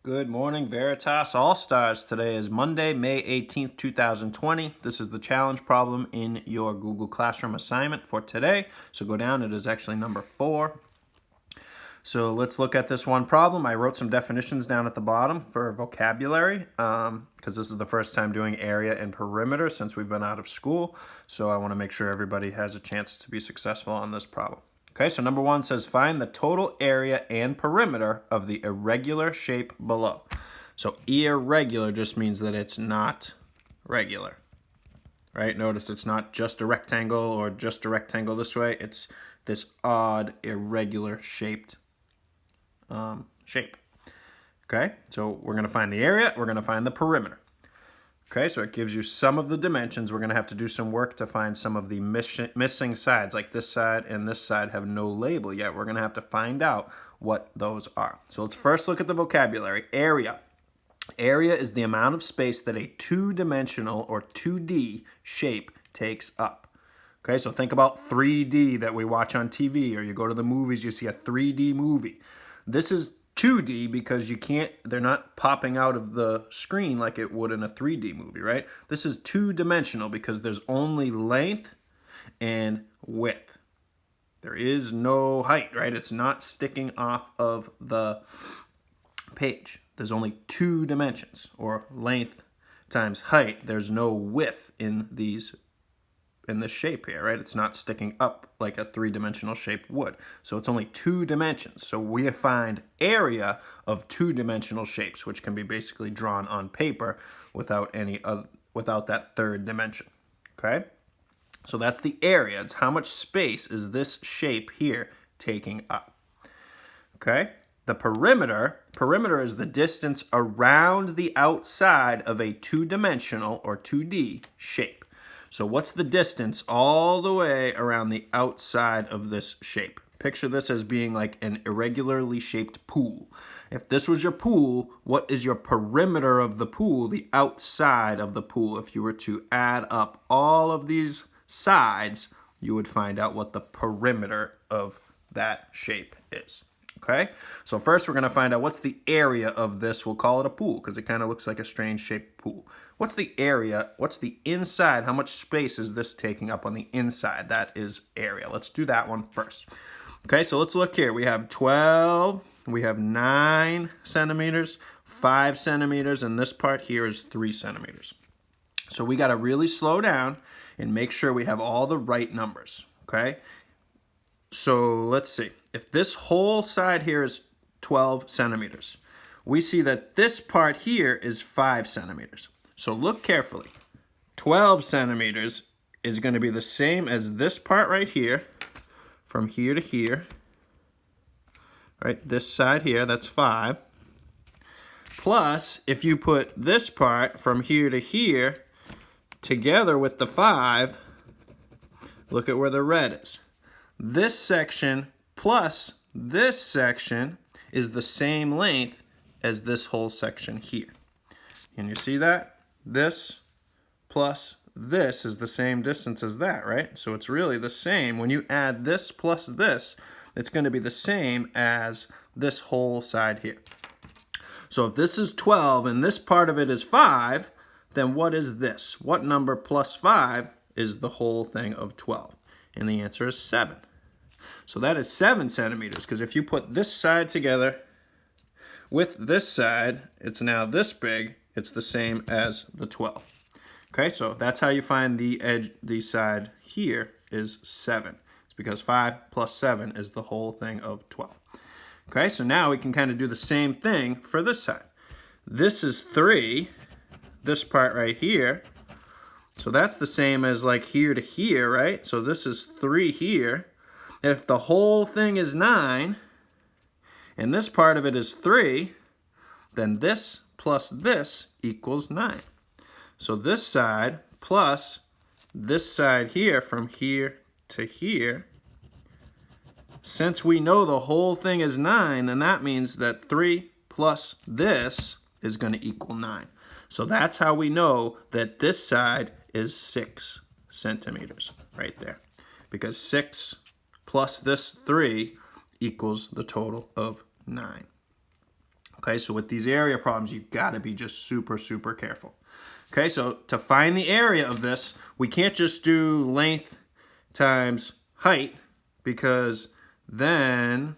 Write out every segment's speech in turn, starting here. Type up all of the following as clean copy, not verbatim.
Good morning, Veritas All-Stars. Today is Monday, May 18th, 2020. This is the challenge problem in your Google Classroom assignment for today. So go down, it is actually number 4. So let's look at this one problem. I wrote some definitions down at the bottom for vocabulary because this is the first time doing area and perimeter since we've been out of school. So I want to make sure everybody has a chance to be successful on this problem. Okay, so number 1 says find the total area and perimeter of the irregular shape below. So irregular just means that it's not regular, right? Notice it's not just a rectangle or just a rectangle this way. It's this odd irregular shaped shape. Okay, so we're going to find the area, we're going to find the perimeter. Okay, so it gives you some of the dimensions. We're going to have to do some work to find some of the missing sides, like this side and this side have no label yet. We're going to have to find out what those are. So let's first look at the vocabulary. Area. Area is the amount of space that a two-dimensional or 2D shape takes up. Okay, so think about 3D that we watch on TV, or you go to the movies, you see a 3D movie. This is 2D because they're not popping out of the screen like it would in a 3D movie, right? This is two-dimensional because there's only length and width. There is no height, right? It's not sticking off of the page. There's only two dimensions, or length times height. There's no width in this shape here, right? It's not sticking up like a three-dimensional shape would. So it's only two dimensions. So we find area of two-dimensional shapes, which can be basically drawn on paper without that third dimension. Okay? So that's the area. It's how much space is this shape here taking up. Okay? The perimeter is the distance around the outside of a two-dimensional or 2D shape. So what's the distance all the way around the outside of this shape? Picture this as being like an irregularly shaped pool. If this was your pool, what is your perimeter of the pool, the outside of the pool? If you were to add up all of these sides, you would find out what the perimeter of that shape is. Okay, so first we're going to find out what's the area of this. We'll call it a pool because it kind of looks like a strange shaped pool. What's the area? What's the inside? How much space is this taking up on the inside? That is area. Let's do that one first. Okay, so let's look here. We have 12, we have 9 centimeters, 5 centimeters, and this part here is 3 centimeters. So we got to really slow down and make sure we have all the right numbers, okay? So let's see. If this whole side here is 12 centimeters, we see that this part here is 5 centimeters. So look carefully. 12 centimeters is going to be the same as this part right here, from here to here. Right, this side here, that's 5. Plus, if you put this part from here to here together with the 5, look at where the red is. This section plus this section is the same length as this whole section here. Can you see that? This plus this is the same distance as that, right? So it's really the same. When you add this plus this, it's going to be the same as this whole side here. So if this is 12 and this part of it is 5, then what is this? What number plus 5 is the whole thing of 12? And the answer is 7. So that is 7 centimeters, because if you put this side together with this side, it's now this big. It's the same as the 12. Okay, so that's how you find the edge, the side here is 7. It's because 5 plus 7 is the whole thing of 12. Okay, so now we can kind of do the same thing for this side. This is 3, this part right here. So that's the same as like here to here, right? So this is 3 here. If the whole thing is 9, and this part of it is 3, then this plus this equals 9. So this side plus this side here from here to here, since we know the whole thing is 9, then that means that 3 plus this is going to equal 9. So that's how we know that this side is 6 centimeters right there. Because 6 plus this 3 equals the total of 9. Okay, so with these area problems, you've got to be just super, super careful. Okay, so to find the area of this, we can't just do length times height, because then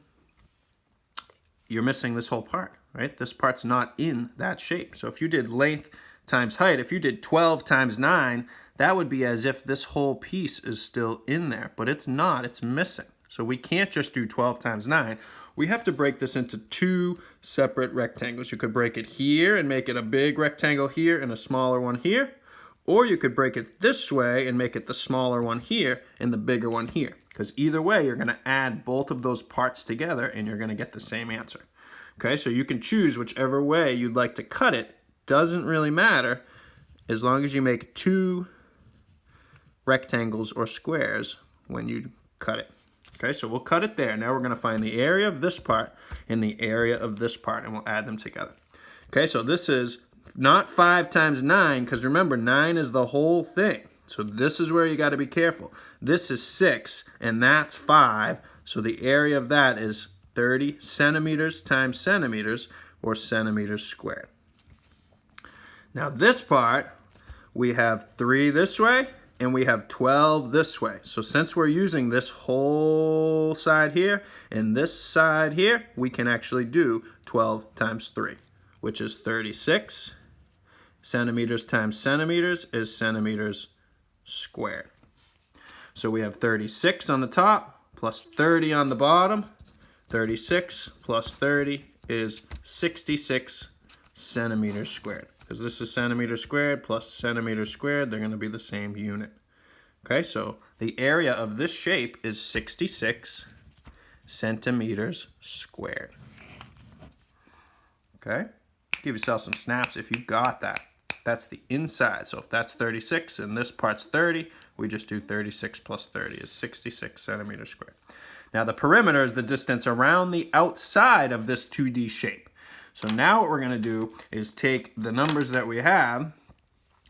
you're missing this whole part, right? This part's not in that shape. So if you did length times height, if you did 12 times 9, that would be as if this whole piece is still in there, but it's not, it's missing. So we can't just do 12 times 9. We have to break this into two separate rectangles. You could break it here and make it a big rectangle here and a smaller one here, or you could break it this way and make it the smaller one here and the bigger one here. Because either way, you're going to add both of those parts together and you're going to get the same answer. Okay, so you can choose whichever way you'd like to cut it. Doesn't really matter as long as you make two rectangles or squares when you cut it. Okay, so we'll cut it there. Now we're going to find the area of this part and the area of this part, and we'll add them together. Okay, so this is not 5 times 9, because remember, 9 is the whole thing. So this is where you got to be careful. This is 6, and that's 5. So the area of that is 30 centimeters times centimeters, or centimeters squared. Now this part, we have 3 this way, and we have 12 this way. So since we're using this whole side here and this side here, we can actually do 12 times 3, which is 36. Centimeters times centimeters is centimeters squared. So we have 36 on the top plus 30 on the bottom. 36 plus 30 is 66 centimeters squared. Because this is centimeters squared plus centimeters squared, they're going to be the same unit. Okay, so the area of this shape is 66 centimeters squared. Okay, give yourself some snaps if you got that. That's the inside. So if that's 36 and this part's 30, we just do 36 plus 30 is 66 centimeters squared. Now the perimeter is the distance around the outside of this 2D shape. So now what we're going to do is take the numbers that we have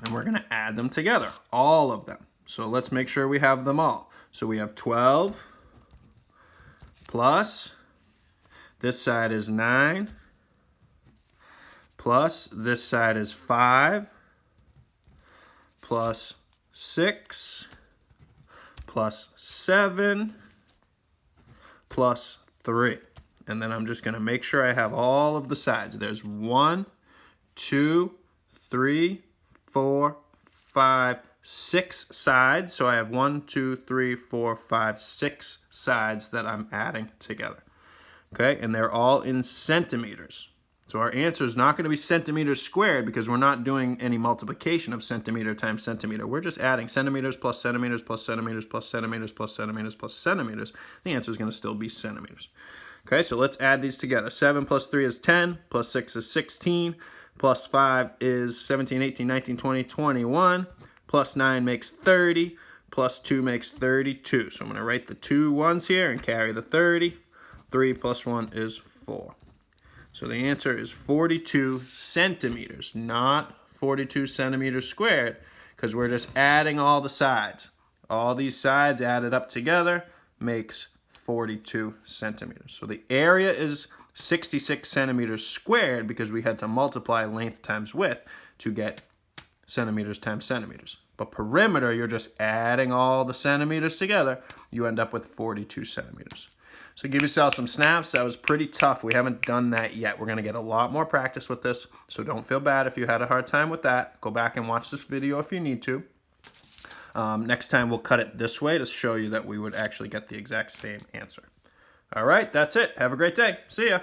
and we're going to add them together, all of them. So let's make sure we have them all. So we have 12 plus, this side is 9, plus this side is 5, plus 6, plus 7, plus 3. And then I'm just going to make sure I have all of the sides. There's 1, 2, 3, 4, 5, 6 sides. So I have 1, 2, 3, 4, 5, 6 sides that I'm adding together. Okay, and they're all in centimeters. So our answer is not going to be centimeters squared because we're not doing any multiplication of centimeter times centimeter. We're just adding centimeters plus centimeters plus centimeters plus centimeters plus centimeters plus centimeters. The answer is going to still be centimeters. Okay, so let's add these together. 7 plus 3 is 10, plus 6 is 16, plus 5 is 17, 18, 19, 20, 21, plus 9 makes 30, plus 2 makes 32. So I'm going to write the 2 ones here and carry the 30. 3 plus 1 is 4. So the answer is 42 centimeters, not 42 centimeters squared, because we're just adding all the sides. All these sides added up together makes 42 centimeters. So the area is 66 centimeters squared because we had to multiply length times width to get centimeters times centimeters. But perimeter, you're just adding all the centimeters together. You end up with 42 centimeters. So give yourself some snaps. That was pretty tough. We haven't done that yet. We're going to get a lot more practice with this. So don't feel bad if you had a hard time with that. Go back and watch this video if you need to. Next time we'll cut it this way to show you that we would actually get the exact same answer. All right, that's it. Have a great day. See ya.